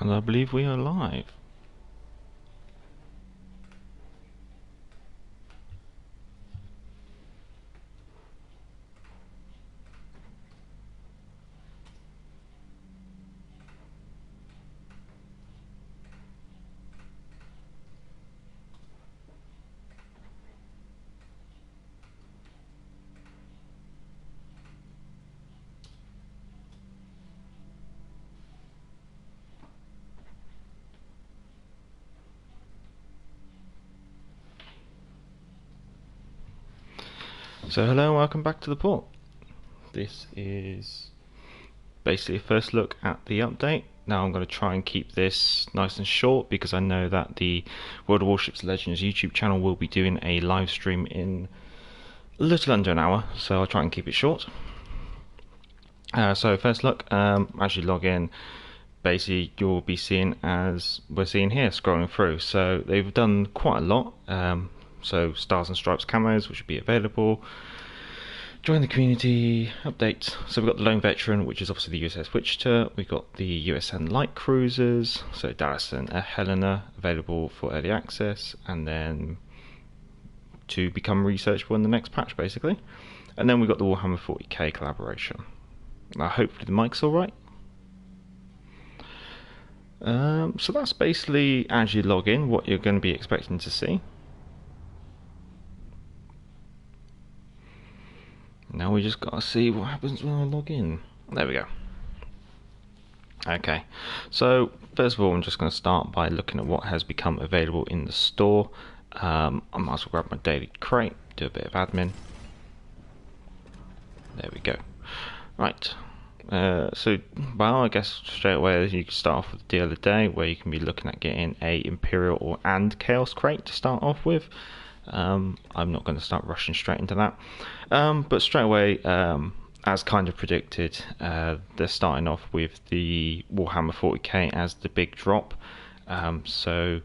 And I believe we are live. So hello and welcome back to the port. This is basically a first look at the update. Now I'm going to try and keep this nice and short because I know that the World of Warships Legends YouTube channel will be doing a live stream in a little under an hour, so I'll try and keep it short. So first look, as you log in, basically you'll be seeing as we're seeing here, scrolling through. So they've done quite a lot. So Stars and Stripes camos, which will be available. Join the community, update. So we've got the Lone Veteran, which is obviously the USS Wichita. We've got the USN Light Cruisers, so Dallas and Helena, available for early access, and then to become researchable in the next patch, basically. And then we've got the Warhammer 40k collaboration. Now, hopefully the mic's alright. So that's basically, as you log in, what you're going to be expecting to see. Now we just gotta see what happens when I log in. There we go. Okay, so first of all I'm just going to start by looking at what has become available in the store. I might as well grab my daily crate, do a bit of admin. There we go. Right, so well, I guess straight away you can start off with the deal of the day, where you can be looking at getting a Imperial and Chaos crate to start off with. I'm not going to start rushing straight into that, but straight away, as kind of predicted, they're starting off with the Warhammer 40k as the big drop. So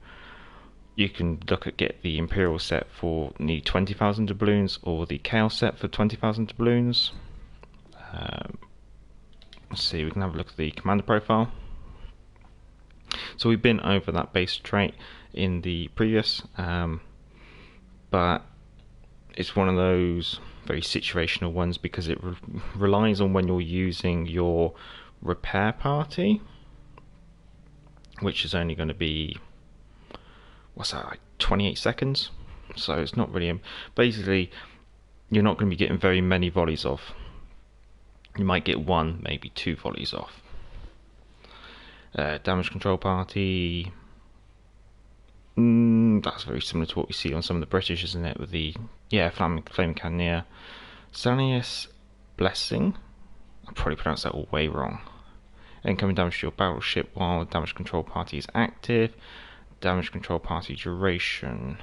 you can look at get the Imperial set for nearly 20,000 doubloons, or the Chaos set for 20,000 doubloons. Let's see, we can have a look at the commander profile. So we've been over that base trait in the previous, but it's one of those very situational ones because it relies on when you're using your repair party, which is only going to be, what's that, like 28 seconds? So it's not really, basically you're not going to be getting very many volleys off. You might get one, maybe two volleys off. Damage control party, that's very similar to what we see on some of the British, isn't it? With the Flaming Cannoneer. Sanius Blessing. I probably pronounced that all way wrong. Incoming damage to your battleship while damage control party is active. Damage control party duration.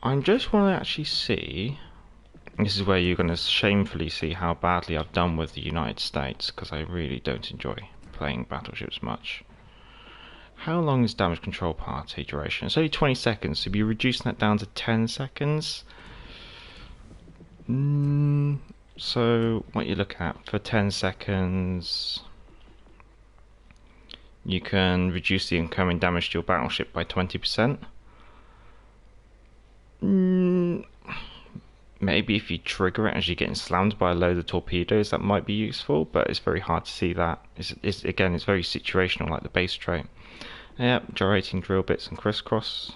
I just want to actually see. This is where you're going to shamefully see how badly I've done with the United States, because I really don't enjoy playing battleships much. How long is damage control party duration? It's only 20 seconds, so you're reducing that down to 10 seconds. So what you look at for 10 seconds, you can reduce the incoming damage to your battleship by 20%. Maybe if you trigger it as you're getting slammed by a load of torpedoes, that might be useful, but it's very hard to see that. Again, it's very situational, like the base trait. Yep, gyrating drill bits and crisscross.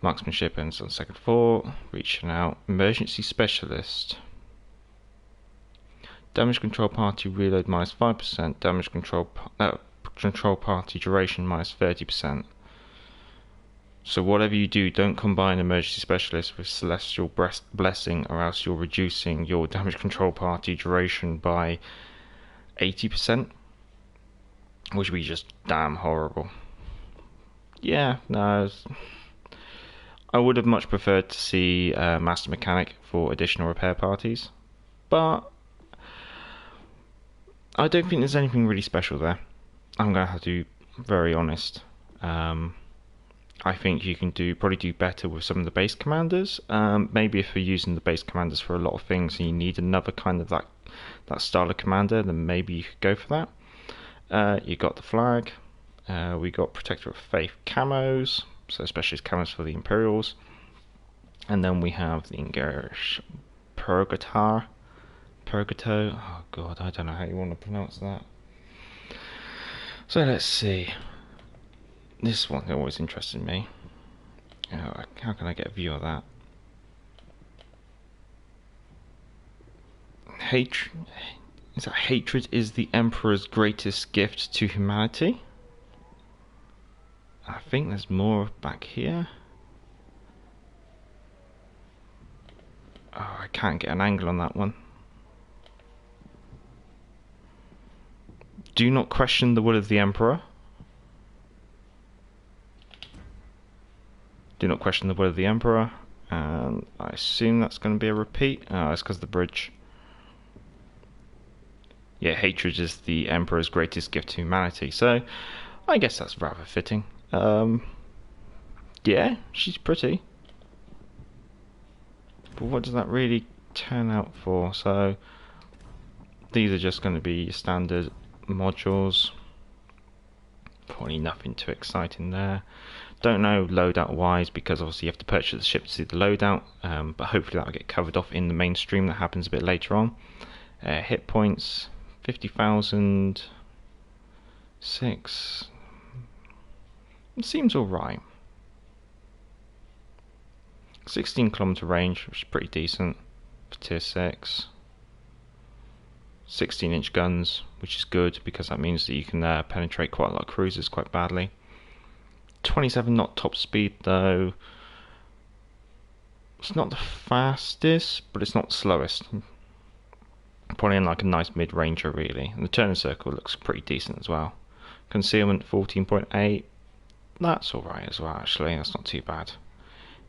Marksmanship ends on second thought. Reaching out. Emergency specialist. Damage control party reload minus 5%. Damage control party duration minus 30%. So whatever you do, don't combine emergency specialist with celestial blessing, or else you're reducing your damage control party duration by 80%, which would be just damn horrible. Yeah, no, I would have much preferred to see Master Mechanic for additional repair parties, but I don't think there's anything really special there. I'm going to have to be very honest. I think you can probably do better with some of the base commanders. Maybe if you're using the base commanders for a lot of things and you need another kind of that style of commander, then maybe you could go for that. You got the flag. We got Protector of Faith camos, so specialist camos for the Imperials. And then we have the English Purgato. Oh god, I don't know how you want to pronounce that. So let's see. This one always interested me. How can I get a view of that? Hatred is the Emperor's greatest gift to humanity? I think there's more back here. Oh, I can't get an angle on that one. Do not question the will of the Emperor. Do not question the will of the Emperor. And I assume that's going to be a repeat. Oh, that's because of the bridge. Yeah, hatred is the Emperor's greatest gift to humanity. So, I guess that's rather fitting. Yeah, she's pretty. But what does that really turn out for? So, these are just going to be standard modules. Probably nothing too exciting there. Don't know loadout wise, because obviously you have to purchase the ship to see the loadout, but hopefully that'll get covered off in the mainstream that happens a bit later on. Hit points 50,000. 6. It seems alright. 16km range, which is pretty decent for tier 6. 16-inch guns, which is good because that means that you can penetrate quite a lot of cruisers quite badly. 27 knot top speed though. It's not the fastest, but it's not the slowest. Probably in like a nice mid-ranger really. And the turn circle looks pretty decent as well. Concealment 14.8. That's alright as well actually, that's not too bad.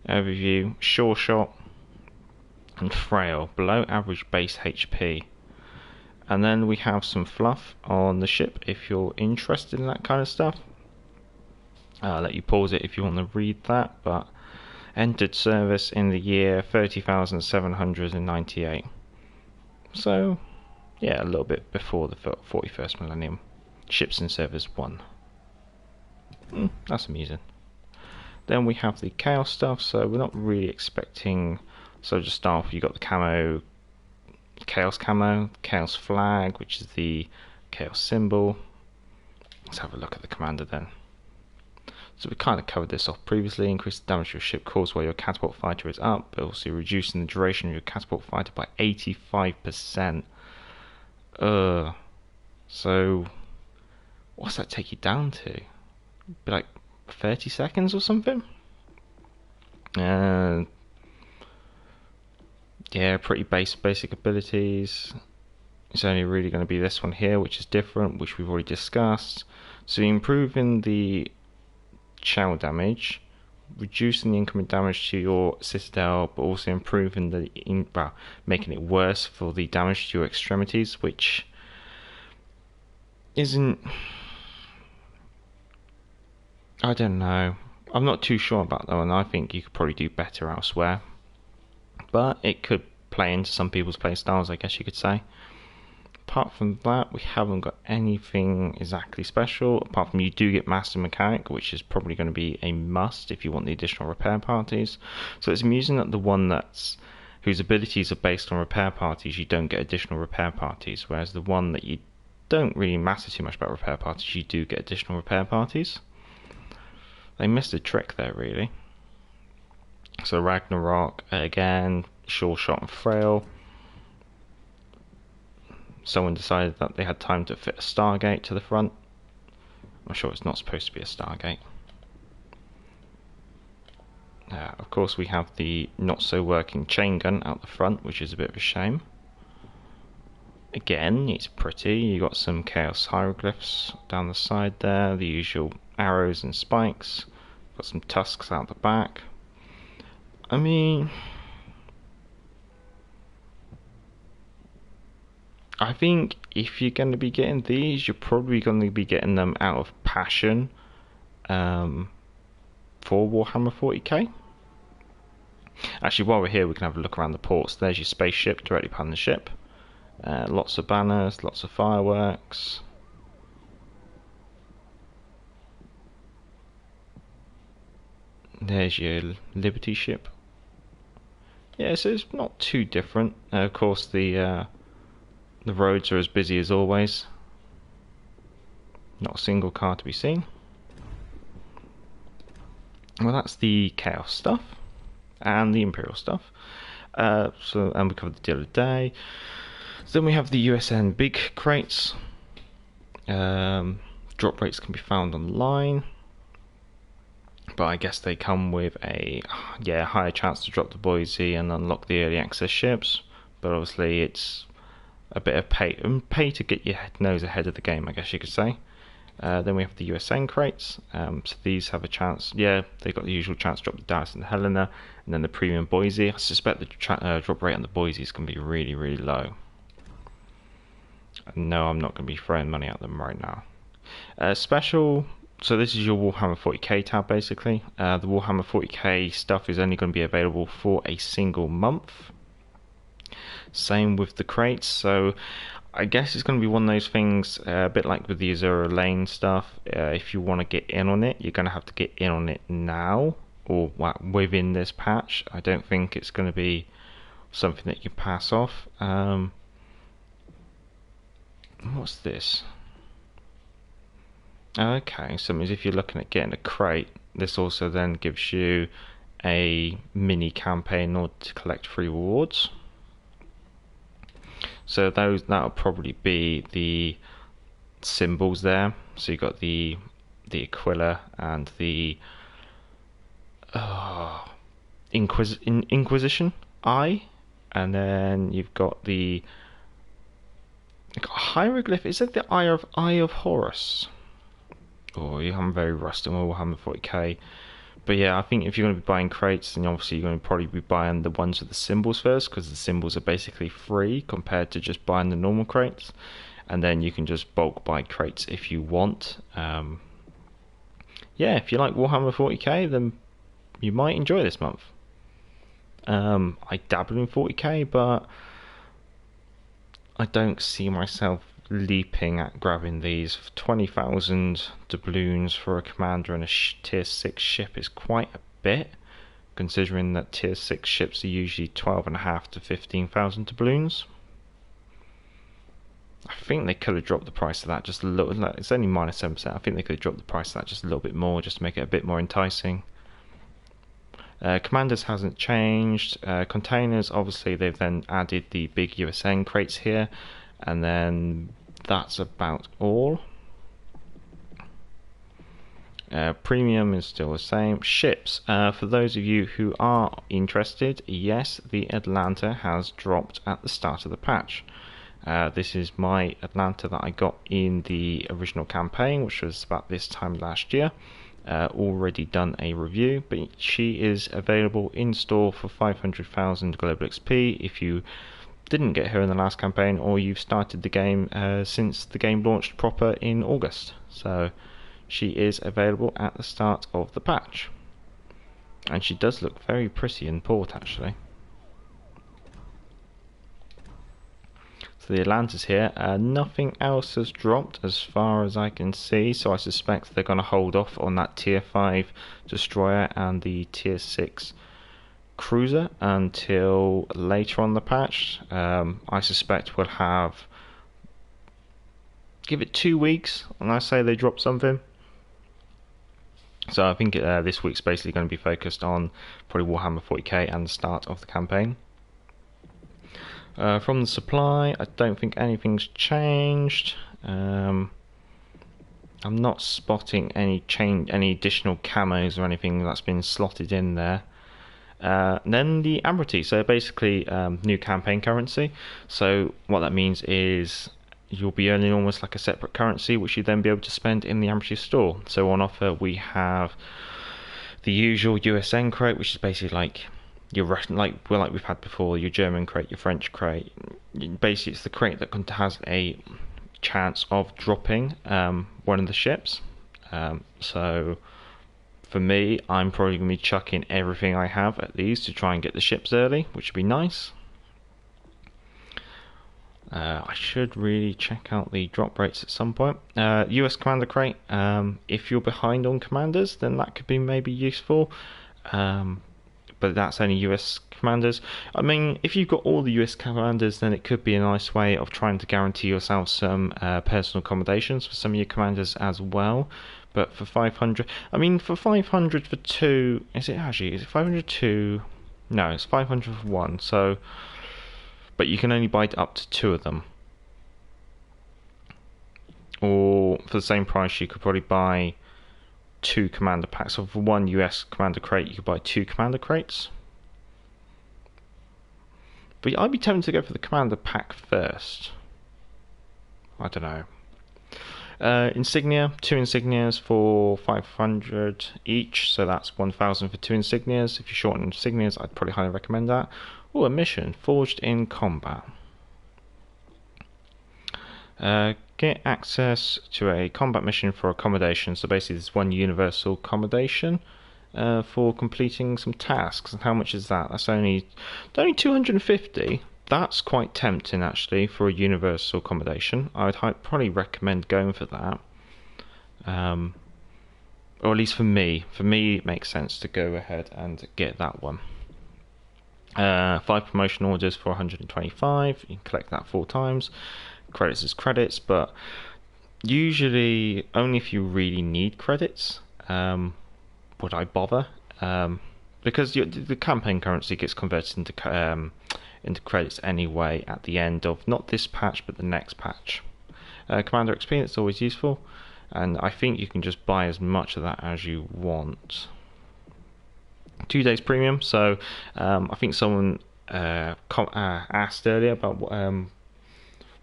Overview, sure shot and frail, below average base HP. And then we have some fluff on the ship if you're interested in that kind of stuff. I'll let you pause it if you want to read that, but entered service in the year 30,798. So, yeah, a little bit before the 41st millennium. Ships in service 1. That's amusing. Then we have the Chaos stuff, so we're not really expecting. So just start off, you got the camo, Chaos camo, Chaos flag, which is the Chaos symbol. Let's have a look at the commander then. So we kind of covered this off previously. Increase the damage your ship caused while your catapult fighter is up, but also reducing the duration of your catapult fighter by 85%. So what's that take you down to? Be like 30 seconds or something? Yeah, pretty basic abilities. It's only really going to be this one here, which is different, which we've already discussed. So improving the shell damage, reducing the incoming damage to your citadel, but also improving the making it worse for the damage to your extremities, which isn't. I don't know. I'm not too sure about that one. I think you could probably do better elsewhere, but it could play into some people's play styles, I guess you could say. Apart from that, we haven't got anything exactly special, apart from you do get Master Mechanic, which is probably going to be a must if you want the additional repair parties. So it's amusing that the one whose abilities are based on repair parties, you don't get additional repair parties, whereas the one that you don't really matter too much about repair parties, you do get additional repair parties. They missed a trick there really. So Ragnarok, again, sure shot and frail. Someone decided that they had time to fit a Stargate to the front. I'm sure it's not supposed to be a Stargate. Of course we have the not so working chain gun out the front, which is a bit of a shame. Again, it's pretty. You got some Chaos hieroglyphs down the side there, the usual arrows and spikes. Got some tusks out the back. I mean, I think if you're going to be getting these, you're probably going to be getting them out of passion for Warhammer 40k. Actually, while we're here, we can have a look around the ports. There's your spaceship directly behind the ship. Lots of banners, lots of fireworks. There's your Liberty ship. Yeah, so it's not too different. Of course, the roads are as busy as always. Not a single car to be seen. Well, that's the Chaos stuff and the Imperial stuff. And we covered the deal of the day. So then we have the USN big crates. Drop rates can be found online, but I guess they come with a higher chance to drop the Boise and unlock the early access ships. But obviously, it's a bit of pay to get your nose ahead of the game, I guess you could say. Then we have the Usn Crates. So these have a chance. Yeah, they've got the usual chance to drop the Dallas and the Helena, and then the premium Boise. I suspect the drop rate on the Boise is going to be really, really low. No, I'm not going to be throwing money at them right now. Special. So this is your Warhammer 40k tab basically. The Warhammer 40k stuff is only going to be available for a single month. Same with the crates. So I guess it's going to be one of those things, a bit like with the Azura Lane stuff. If you want to get in on it, you're going to have to get in on it now, or within this patch. I don't think it's going to be something that you pass off. What's this? Okay, so it means if you're looking at getting a crate, this also then gives you a mini campaign in order to collect free rewards. So that'll probably be the symbols there. So you've got the Aquila and the Inquisition Eye, and then you've got the hieroglyph. Is it the Eye of Horus? Oh, I'm very rusty on Warhammer 40k. But yeah, I think if you're going to be buying crates, then obviously you're going to probably be buying the ones with the symbols first, because the symbols are basically free compared to just buying the normal crates. And then you can just bulk buy crates if you want. Yeah, if you like Warhammer 40k, then you might enjoy this month. I dabble in 40k, but I don't see myself leaping at grabbing these. 20,000 doubloons for a commander and a tier 6 ship is quite a bit, considering that tier 6 ships are usually 12.5 to 15,000 doubloons. I think they could have dropped the price of that just a little. It's only minus 7%. I think they could have dropped the price of that just a little bit more, just to make it a bit more enticing. Commanders hasn't changed. Containers, obviously they've then added the big USN crates here, and then that's about all. Premium is still the same. Ships, for those of you who are interested, yes, the Atlanta has dropped at the start of the patch. This is my Atlanta that I got in the original campaign, which was about this time last year. Already done a review, but she is available in store for 500,000 global XP if you didn't get her in the last campaign, or you've started the game since the game launched proper in August. So she is available at the start of the patch, and she does look very pretty in port actually. So the Atlanta's here. Nothing else has dropped as far as I can see, so I suspect they're going to hold off on that tier 5 destroyer and the tier 6 cruiser until later on the patch. I suspect we'll give it 2 weeks and I say they drop something. So I think this week's basically going to be focused on probably Warhammer 40k and the start of the campaign. From the supply, I don't think anything's changed. I'm not spotting any additional camos or anything that's been slotted in there. Then the Amity, so basically new campaign currency. So what that means is you'll be earning almost like a separate currency, which you then be able to spend in the Amity store. So on offer we have the usual USN crate, which is basically like your Russian, like we've had before, your German crate, your French crate. Basically, it's the crate that has a chance of dropping one of the ships. So for me, I'm probably going to be chucking everything I have at these to try and get the ships early, which would be nice. I should really check out the drop rates at some point. US Commander crate, if you're behind on commanders, then that could be maybe useful. but that's only US commanders. I mean, if you've got all the US commanders, then it could be a nice way of trying to guarantee yourself some personal accommodations for some of your commanders as well. But for 500, I mean, for 500 for two, is it 500 two? No, it's 500 for one. So, but you can only buy up to two of them. Or for the same price, you could probably buy two commander packs. So for one US commander crate, you could buy two commander crates. But I'd be tempted to go for the commander pack first. I don't know. Insignia, two insignias for 500 each, so that's 1,000 for two insignias. If you're short on insignias, I'd probably highly recommend that. Oh, a mission, Forged in Combat. Get access to a combat mission for accommodation. So basically, there's one universal accommodation for completing some tasks. And how much is that? That's only 250. That's quite tempting, actually, for a universal accommodation. I'd probably recommend going for that. Or at least for me. For me, it makes sense to go ahead and get that one. 5 promotion orders for 125. You can collect that 4 times. Credits as credits, but usually only if you really need credits would I bother. Because the campaign currency gets converted into credits anyway at the end of not this patch but the next patch. Commander XP, it's always useful, and I think you can just buy as much of that as you want. 2 days premium. So I think someone asked earlier about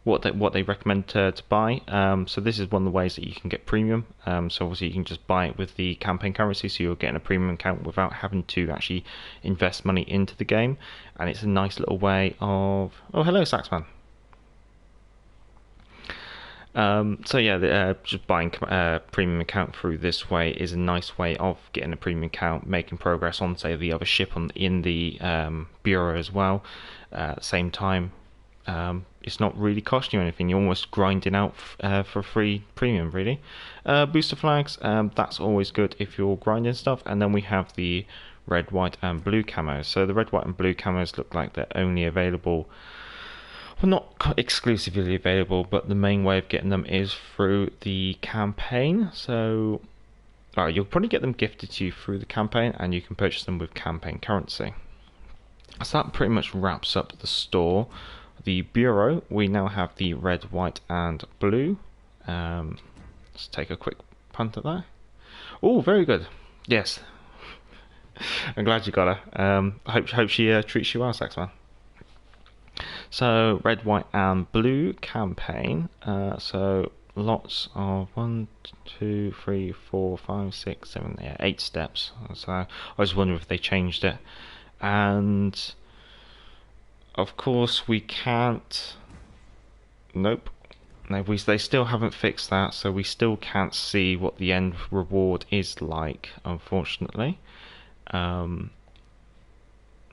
what they recommend to buy. So this is one of the ways that you can get premium. So obviously you can just buy it with the campaign currency, so you're getting a premium account without having to actually invest money into the game. And it's a nice little way of... Oh, hello, Saxman. So yeah, just buying a premium account through this way is a nice way of getting a premium account, making progress on, say, the other ship in the bureau as well. At the same time, it's not really costing you anything. You're almost grinding out for free premium, really. Booster flags, that's always good if you're grinding stuff. And then we have the red, white, and blue camos. So the red, white, and blue camos look like they're only available, well, not exclusively available, but the main way of getting them is through the campaign. So you'll probably get them gifted to you through the campaign, and you can purchase them with campaign currency. So that pretty much wraps up the store. The bureau, we now have the red, white, and blue. Let's take a quick punt at that. Oh, very good. Yes. I'm glad you got her. Hope she treats you well, Saxman. So, red, white, and blue campaign. So, lots of 1, 2, 3, 4, 5, 6, 7, 8 steps. So, I was wondering if they changed it. And... of course, we can't... Nope. No, they still haven't fixed that, so we still can't see what the end reward is like, unfortunately.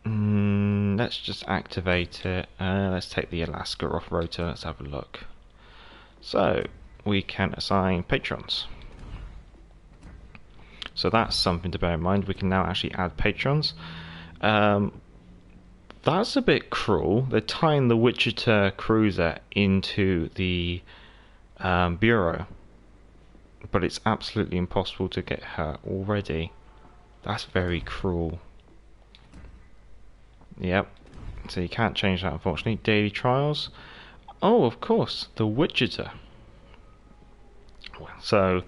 Let's just activate it. Let's take the Alaska off rotor. Let's have a look. So, we can assign patrons. So that's something to bear in mind. We can now actually add patrons. That's a bit cruel. They're tying the Wichita cruiser into the bureau, but it's absolutely impossible to get her already. That's very cruel. Yep. So you can't change that, unfortunately. Daily trials. Oh, of course, the Wichita. So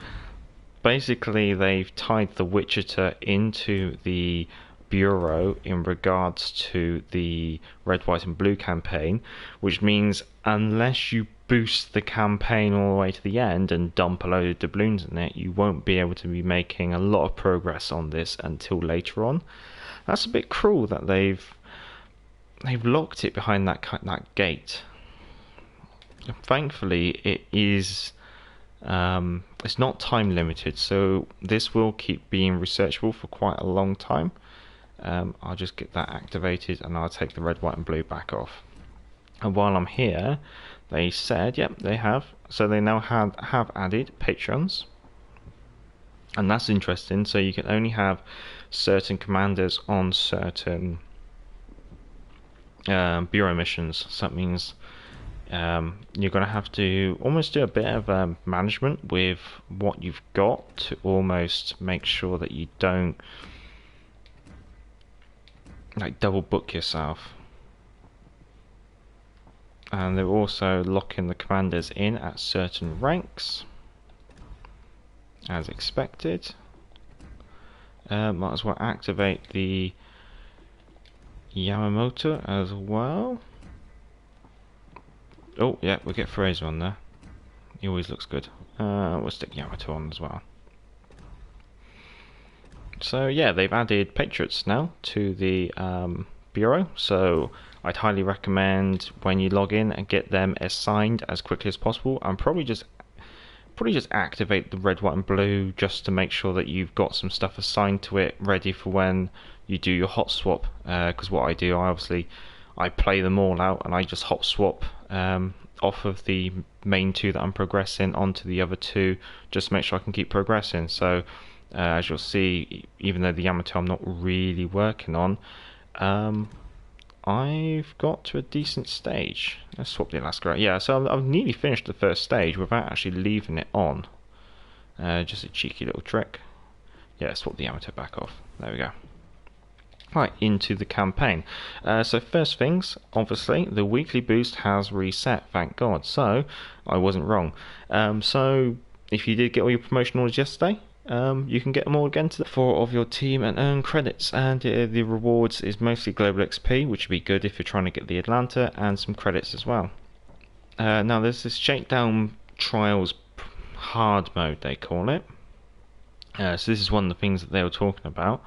basically, they've tied the Wichita into the bureau in regards to the red, white, and blue campaign, which means unless you boost the campaign all the way to the end and dump a load of doubloons in it, you won't be able to be making a lot of progress on this until later on. That's a bit cruel that they've locked it behind that gate. Thankfully, it is it's not time limited, so this will keep being researchable for quite a long time. I'll just get that activated and I'll take the red, white, and blue back off. And while I'm here, they said, yep, they have. So they now have added patrons. And that's interesting. So you can only have certain commanders on certain bureau missions. So that means you're going to have to almost do a bit of management with what you've got to almost make sure that you don't like double book yourself. And they're also locking the commanders in at certain ranks, as expected. Might as well activate the Yamamoto as well. Oh yeah, we'll get Fraser on there. He always looks good. We'll stick Yamato on as well. So yeah, they've added Patriots now to the bureau, so I'd highly recommend when you log in and get them assigned as quickly as possible. And probably just activate the red, white and blue just to make sure that you've got some stuff assigned to it ready for when you do your hot swap, because what I do, I play them all out and I just hot swap off of the main two that I'm progressing onto the other two just to make sure I can keep progressing. So as you'll see, even though the Yamato I'm not really working on, I've got to a decent stage. Let's swap the Alaska out. Yeah, so I've nearly finished the first stage without actually leaving it on. Just a cheeky little trick. Yeah, swap the Yamato back off. There we go. Right, into the campaign. So first things, obviously, the weekly boost has reset, thank God. So, I wasn't wrong. So, if you did get all your promotion orders yesterday, you can get them all again to the 4 of your team and earn credits. And the rewards is mostly global XP, which would be good if you're trying to get the Atlanta, and some credits as well. Now there's this Shakedown Trials hard mode, they call it. So this is one of the things that they were talking about.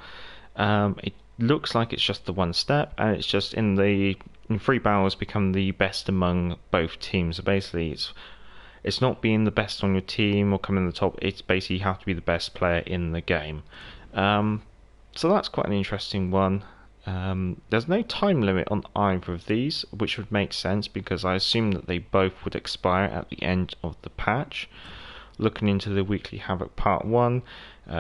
It looks like it's just the one step, and it's just in 3 battles become the best among both teams. So basically it's not being the best on your team or coming in the top, it's basically you have to be the best player in the game. So that's quite an interesting one. There's no time limit on either of these, which would make sense because I assume that they both would expire at the end of the patch. Looking into the weekly Havoc part 1,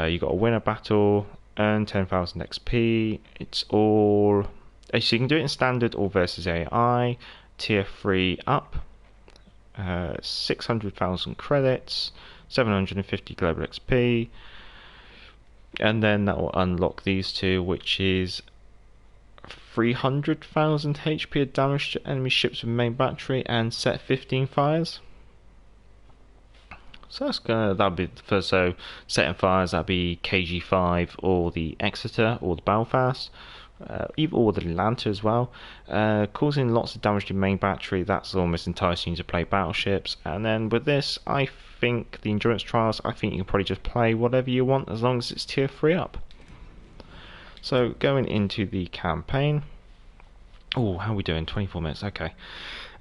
you got a winner battle, earn 10,000 XP. It's all so you can do it in standard or versus AI, tier 3 up. 600,000 credits, 750 global XP, and then that will unlock these two, which is 300,000 HP of damage to enemy ships with main battery and set 15 fires. So that'll be the first. So setting fires, that'll be KG5 or the Exeter or the Belfast. Or the Atlanta as well, causing lots of damage to main battery. That's almost enticing you to play battleships. And then with this, I think the endurance trials, I think you can probably just play whatever you want as long as it's tier 3 up. So going into the campaign, oh, how are we doing? 24 minutes, okay.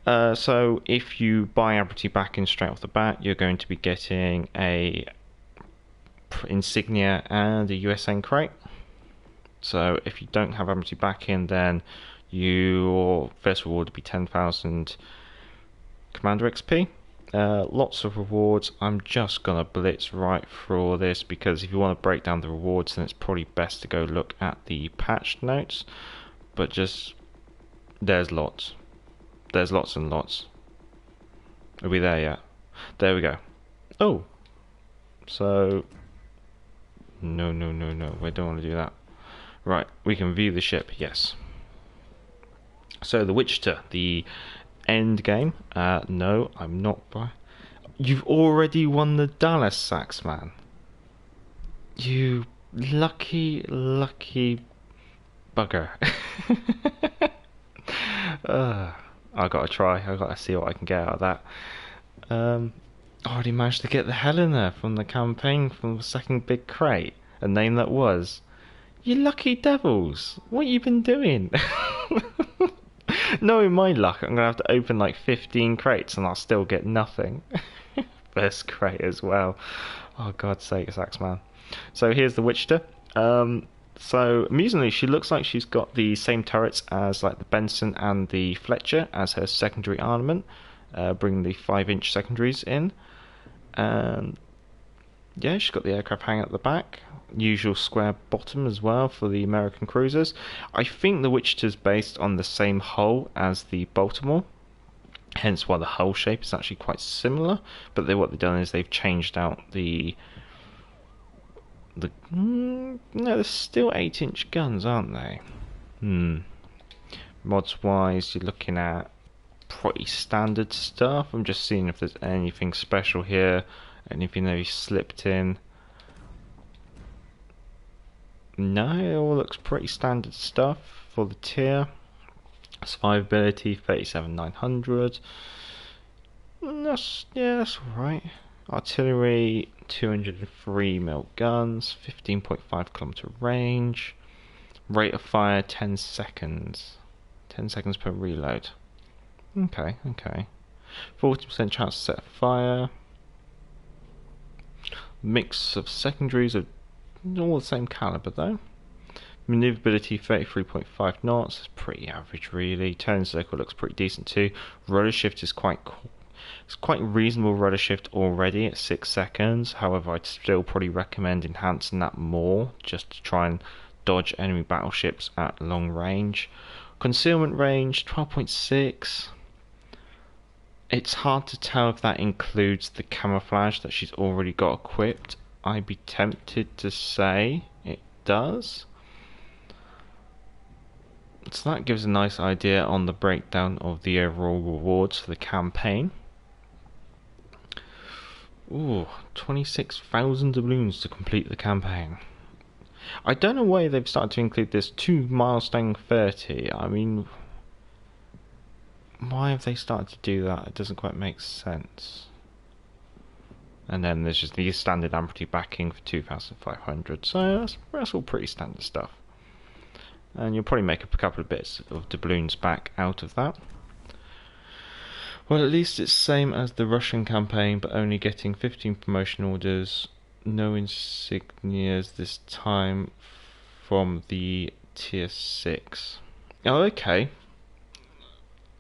So if you buy Admiralty back in straight off the bat, you're going to be getting a insignia and a Usn crate. So if you don't have Admiralty back in, then your first reward would be 10,000 Commander XP. Lots of rewards. I'm just going to blitz right through this because if you want to break down the rewards, then it's probably best to go look at the patch notes. But just, there's lots. There's lots and lots. Are we there yet? There we go. Oh! So, no, we don't want to do that. Right, we can view the ship, yes. So the Wichita, the end game. No, I'm not. You've already won the Dallas Sacks, man. You lucky bugger. I gotta try. I gotta see what I can get out of that. I already managed to get the Helena from the campaign from the second big crate. A name that was. You lucky devils! What you been doing? Knowing my luck, I'm gonna have to open like 15 crates and I'll still get nothing. First crate as well. Oh God's sake, it's Axeman. So here's the Wichita. So amusingly, she looks like she's got the same turrets as like the Benson and the Fletcher as her secondary armament, bringing the 5-inch secondaries in. And Yeah, she's got the aircraft hanging at the back. Usual square bottom as well for the American cruisers. I think the Wichita's based on the same hull as the Baltimore, hence why the hull shape is actually quite similar. But what they've done is they've changed out the no, they're still 8-inch guns, aren't they? Mods wise, you're looking at pretty standard stuff. I'm just seeing if there's anything special here, anything that he slipped in. No, it all looks pretty standard stuff for the tier. Survivability 37,900. That's alright. Artillery 203mm guns, 15.5km range. Rate of fire 10 seconds. 10 seconds per reload. Okay. 40% chance to set fire. Mix of secondaries of all the same caliber though. Maneuverability 33.5 knots. It's pretty average really. Turn circle looks pretty decent too. Rudder shift is quite cool. It's quite reasonable rudder shift already at 6 seconds. However, I'd still probably recommend enhancing that more just to try and dodge enemy battleships at long range. Concealment range 12.6. It's hard to tell if that includes the camouflage that she's already got equipped. I'd be tempted to say it does. So that gives a nice idea on the breakdown of the overall rewards for the campaign. Ooh, 26,000 doubloons to complete the campaign. I don't know why they've started to include this 2 milestone 30. I mean, why have they started to do that? It doesn't quite make sense. And then there's just the standard amity backing for 2,500. So that's all pretty standard stuff. And you'll probably make a couple of bits of doubloons back out of that. Well, at least it's same as the Russian campaign, but only getting 15 promotion orders, no insignias this time from the tier 6. Oh, okay.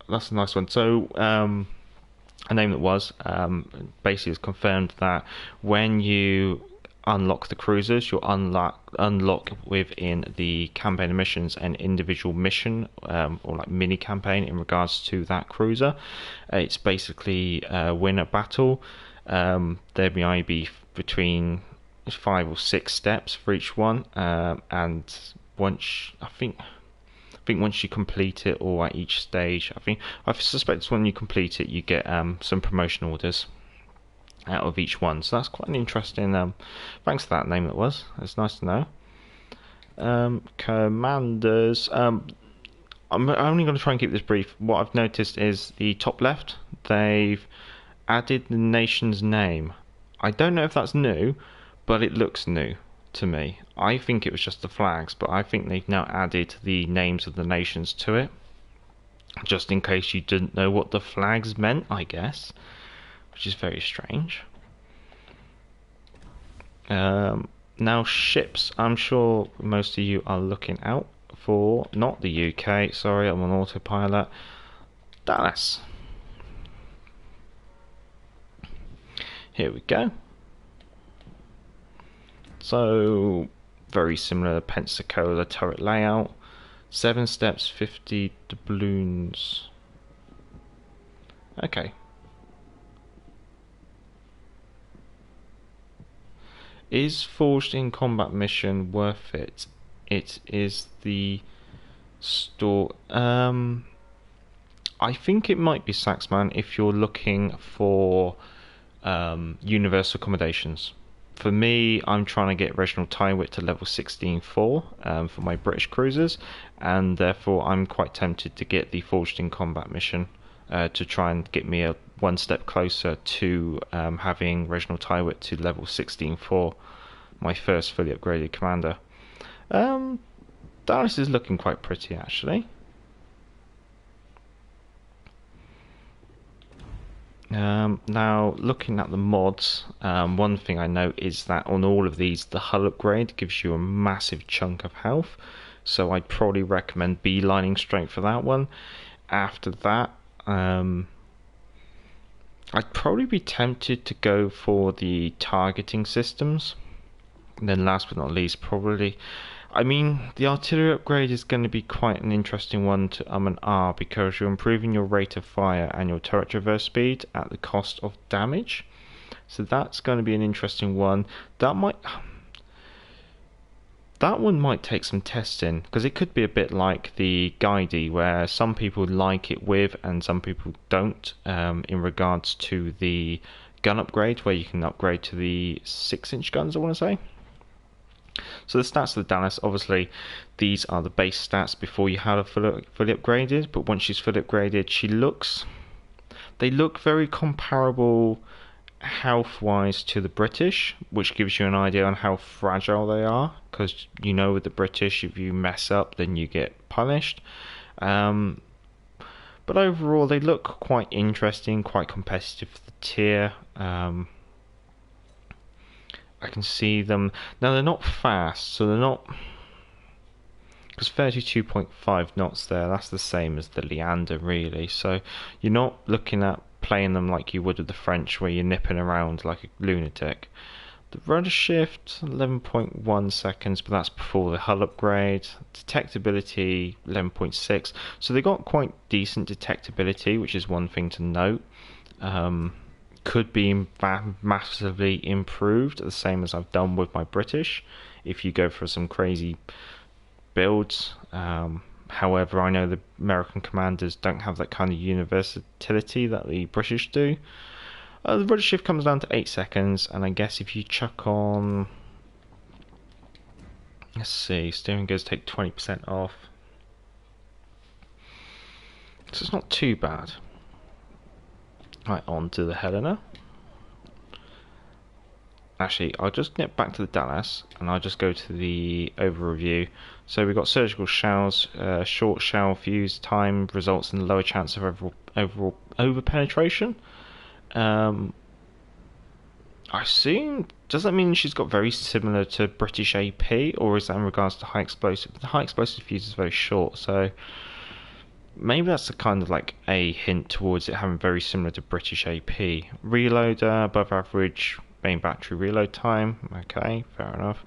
That's a nice one. So, a name that was basically has confirmed that when you unlock the cruisers, you'll unlock within the campaign missions an individual mission or like mini campaign in regards to that cruiser. It's basically win a battle. There may be between 5 or 6 steps for each one, and once I think once you complete it, or at each stage, I suspect when you complete it, you get some promotion orders out of each one. So that's quite an interesting. Thanks for that name. It was. It's nice to know. Commanders. I'm only going to try and keep this brief. What I've noticed is the top left. They've added the nation's name. I don't know if that's new, but it looks new to me. I think it was just the flags, but I think they've now added the names of the nations to it, just in case you didn't know what the flags meant, I guess, which is very strange. Now ships, I'm sure most of you are looking out for, not the UK, sorry, I'm on autopilot, Dallas. Here we go. So, very similar to Pensacola turret layout. 7 steps, 50 doubloons. Okay. Is Forged in Combat mission worth it? It is the store. I think it might be Saxman if you're looking for universal accommodations. For me, I'm trying to get Reginald Tywit to level 16.4 for my British cruisers, and therefore I'm quite tempted to get the Forged in Combat mission to try and get me one step closer to having Reginald Tywit to level 16.4, my first fully upgraded commander. Dallas is looking quite pretty actually. Now looking at the mods, one thing I know is that on all of these the hull upgrade gives you a massive chunk of health, so I'd probably recommend beelining straight for that one. After that, I'd probably be tempted to go for the targeting systems. And then last but not least, probably, I mean, the artillery upgrade is going to be quite an interesting one to and ah, because you're improving your rate of fire and your turret traverse speed at the cost of damage. So that's going to be an interesting one. That one might take some testing, because it could be a bit like the Guidey, where some people like it with and some people don't, in regards to the gun upgrade, where you can upgrade to the 6-inch guns, I want to say. So the stats of the Dallas, obviously, these are the base stats before you had her fully upgraded, but once she's fully upgraded, they look very comparable health-wise to the British, which gives you an idea on how fragile they are, because you know with the British, if you mess up, then you get punished. But overall, they look quite interesting, quite competitive for the tier. I can see them. Now, they're not fast, so they're not... Because 32.5 knots there, that's the same as the Leander, really. So you're not looking at playing them like you would with the French, where you're nipping around like a lunatic. The rudder shift, 11.1 seconds, but that's before the hull upgrade. Detectability, 11.6. So they got quite decent detectability, which is one thing to note. Could be massively improved, the same as I've done with my British, if you go for some crazy builds. However, I know the American commanders don't have that kind of universality that the British do. The rudder shift comes down to 8 seconds, and I guess if you chuck on... Let's see, steering gears take 20% off. So it's not too bad. Right, on to the Helena. Actually, I'll just nip back to the Dallas, and I'll just go to the overview. So we've got surgical shells, short shell fuse time results in a lower chance of overall over penetration. I assume, does that mean she's got very similar to British AP, or is that in regards to high explosive? The high explosive fuse is very short, so maybe that's a kind of like a hint towards it having very similar to British AP. Reloader, above average main battery reload time. Okay, fair enough.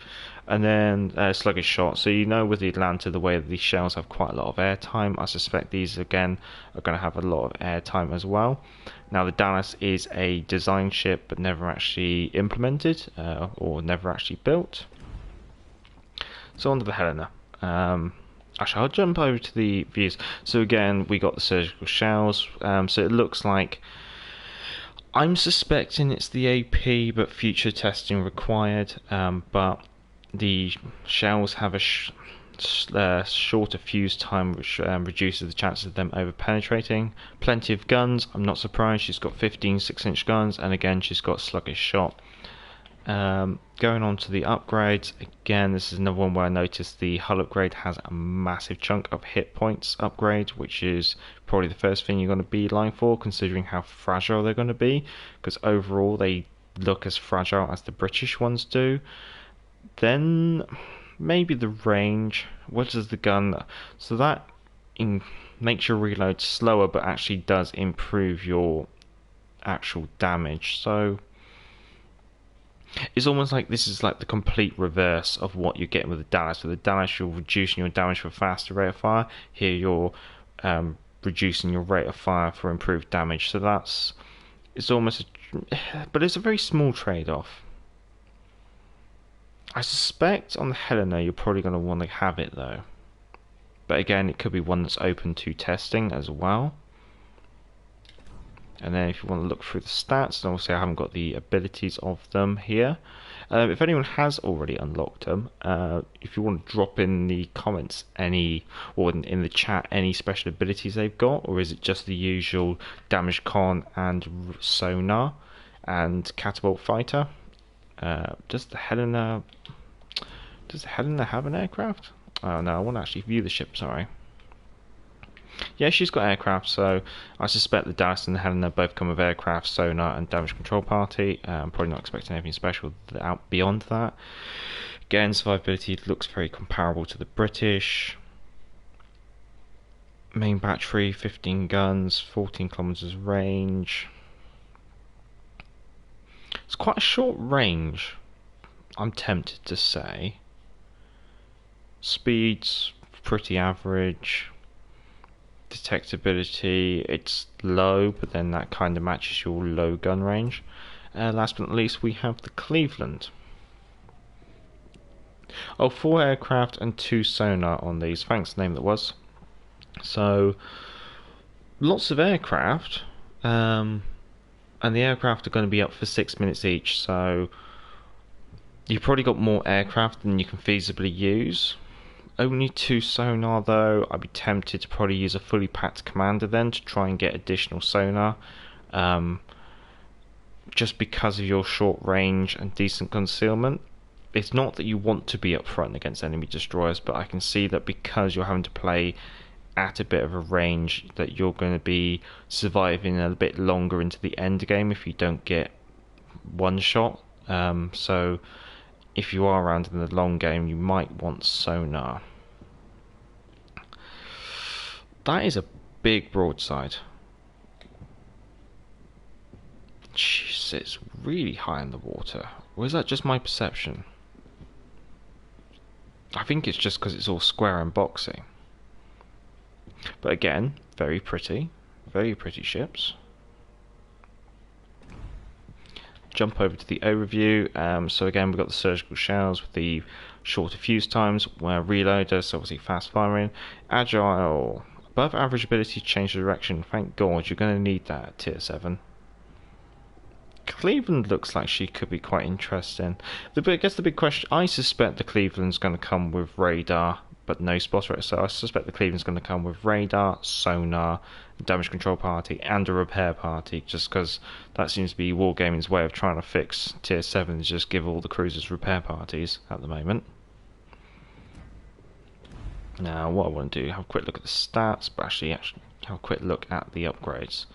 And then sluggish shot. So you know with the Atlanta, the way that these shells have quite a lot of air time, I suspect these again are going to have a lot of air time as well. Now the Dallas is a design ship, but never actually implemented or never actually built. So on to the Helena. Actually, I'll jump over to the views. So again, we got the surgical shells. So it looks like, I'm suspecting it's the AP, but future testing required. But the shells have a shorter fuse time, which reduces the chances of them over penetrating. Plenty of guns. I'm not surprised. She's got 15 6-inch guns, and again, she's got sluggish shot. Going on to the upgrades, again, this is another one where I noticed the hull upgrade has a massive chunk of hit points upgrade, which is probably the first thing you're going to be line for, considering how fragile they're going to be, because overall they look as fragile as the British ones do. Then maybe the range. What is the gun? So that makes your reload slower, but actually does improve your actual damage. So it's almost like this is like the complete reverse of what you're getting with the Dallas. With the Dallas, you're reducing your damage for faster rate of fire. Here, you're reducing your rate of fire for improved damage. So it's almost, but it's a very small trade-off. I suspect on the Helena, you're probably going to want to have it though. But again, it could be one that's open to testing as well. And then if you want to look through the stats, and obviously I haven't got the abilities of them here. If anyone has already unlocked them, if you want to drop in the comments or in the chat any special abilities they've got, or is it just the usual damage con and sonar and catapult fighter? Does the Helena have an aircraft? Oh no, I want to actually view the ship, sorry. Yeah, she's got aircraft, so I suspect the Dallas and the Helena both come with aircraft, sonar, and damage control party. I'm probably not expecting anything special out beyond that. Again, survivability looks very comparable to the British. Main battery, 15 guns, 14 kilometers range. It's quite a short range, I'm tempted to say. Speed's pretty average. Detectability, it's low, but then that kind of matches your low gun range. Last but not least, we have the Cleveland. Oh, 4 aircraft and 2 sonar on these. Thanks, the name that was. So, lots of aircraft, and the aircraft are going to be up for 6 minutes each. So, you've probably got more aircraft than you can feasibly use. Only 2 sonar though. I'd be tempted to probably use a fully packed commander then to try and get additional sonar. Just because of your short range and decent concealment. It's not that you want to be up front against enemy destroyers, but I can see that because you're having to play at a bit of a range, that you're going to be surviving a bit longer into the end game if you don't get one shot. So if you are around in the long game, you might want sonar. That is a big broadside. Jeez, it's really high in the water. Or is that just my perception? I think it's just because it's all square and boxy. But again, very pretty ships. Jump over to the overview. So again, we've got the surgical shells with the shorter fuse times, where reloader, so obviously fast firing, agile, above average ability to change the direction. Thank God, you're going to need that at tier 7. Cleveland looks like she could be quite interesting. I guess the big question, I suspect the Cleveland's going to come with radar, but no spotter. So I suspect the Cleveland's going to come with radar, sonar, damage control party, and a repair party, just because that seems to be Wargaming's way of trying to fix tier 7, is just give all the cruisers repair parties at the moment. Now, what I want to do, have a quick look at the stats, but actually have a quick look at the upgrades.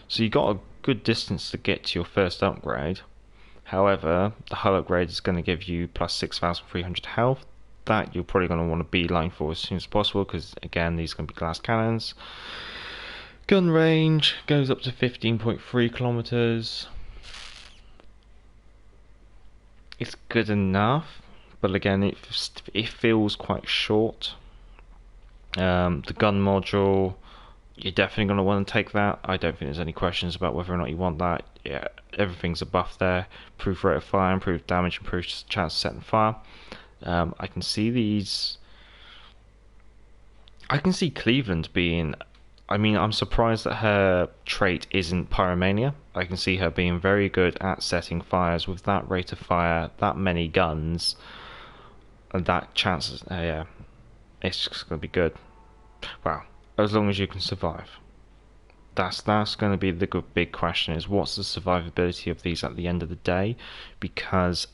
So you got a good distance to get to your first upgrade. However, the hull upgrade is going to give you plus 6,300 health. That you're probably going to want to beeline for as soon as possible, because again, these are going to be glass cannons. Gun range goes up to 15.3 kilometers. It's good enough, but again, it feels quite short. The gun module, you're definitely going to want to take that. I don't think there's any questions about whether or not you want that. Yeah, everything's a buff there. Improved rate of fire, improved damage, improved chance of setting fire. I can see these. I can see Cleveland being. I mean, I'm surprised that her trait isn't Pyromania. I can see her being very good at setting fires with that rate of fire, that many guns, and that chance. Yeah, it's just going to be good. Wow. As long as you can survive. That's going to be the big question, is what's the survivability of these at the end of the day, because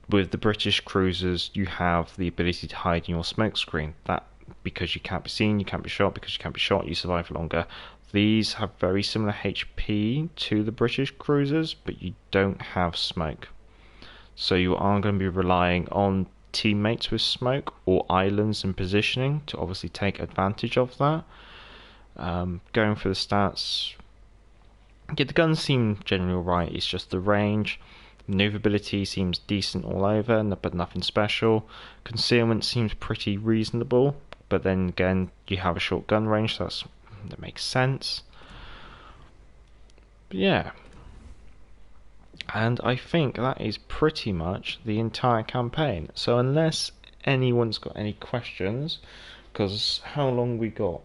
with the British cruisers you have the ability to hide in your smoke screen. That, because you can't be seen, you can't be shot, because you can't be shot, you survive longer. These have very similar HP to the British cruisers, but you don't have smoke. So you are going to be relying on teammates with smoke or islands and positioning to obviously take advantage of that. Going for the stats, yeah, the guns seem generally alright. It's just the range. Maneuverability seems decent all over, but nothing special. Concealment seems pretty reasonable, but then again, you have a short gun range, so that makes sense. But yeah. And I think that is pretty much the entire campaign. So unless anyone's got any questions, because how long we got?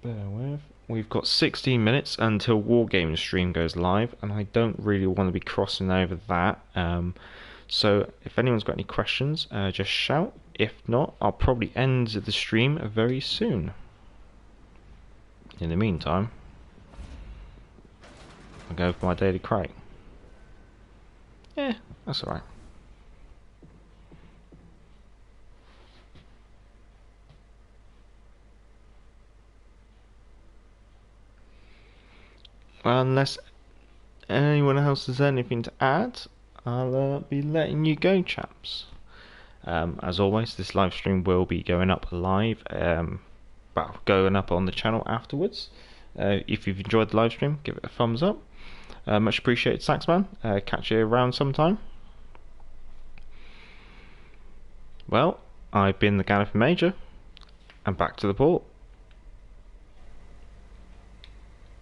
Bear with. We've got 16 minutes until Wargaming stream goes live, and I don't really want to be crossing over that. So if anyone's got any questions, just shout. If not, I'll probably end the stream very soon. In the meantime, I'll go for my daily crate. Yeah, that's alright. Well, unless anyone else has anything to add, I'll be letting you go, chaps. As always, this live stream will be going up live, going up on the channel afterwards. If you've enjoyed the live stream, give it a thumbs up. Much appreciated, Saxman. Catch you around sometime. Well, I've been the Gallifrey Major, and back to the port.